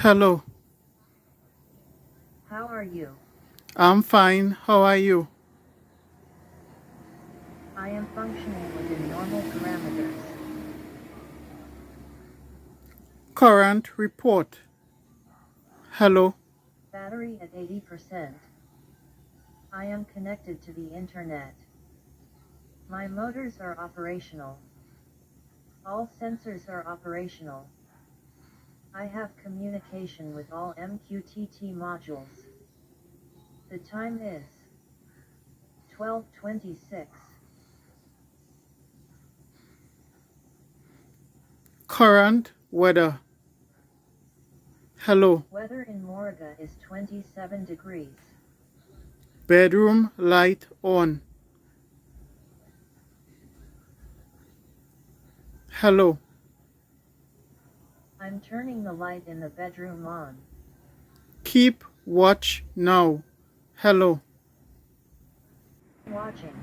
Hello, How are you? I'm fine. How are you? I am functioning within normal parameters. Current report. Hello, Battery at 80%. I am connected to the internet. My motors are operational. All sensors are operational. I have communication with all MQTT modules. The time is 12:26. current weather. Hello, Weather in Moraga is 27 degrees. bedroom light on. Hello, I'm turning the light in the bedroom on. keep watch now. Hello, Watching.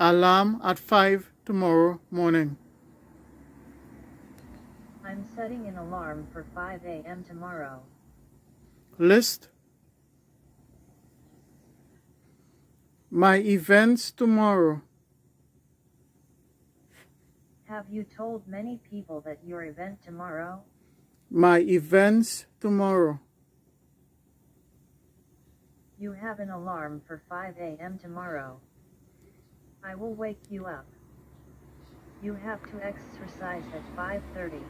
alarm at 5 tomorrow morning. I'm setting an alarm for 5 a.m. tomorrow. List my events tomorrow. Have you told many people that your event tomorrow? My events tomorrow. You have an alarm for 5 a.m. tomorrow. I will wake you up. You have to exercise at 5:30.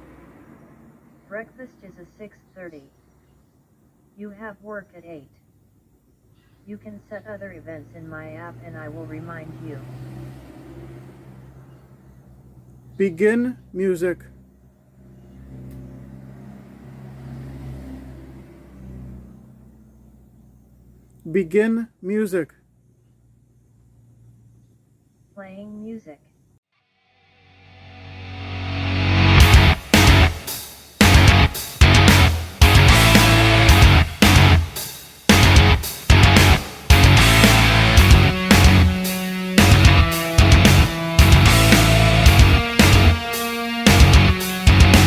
Breakfast is at 6:30. You have work at 8. You can set other events in my app and I will remind you. Begin music. Begin music. Playing music.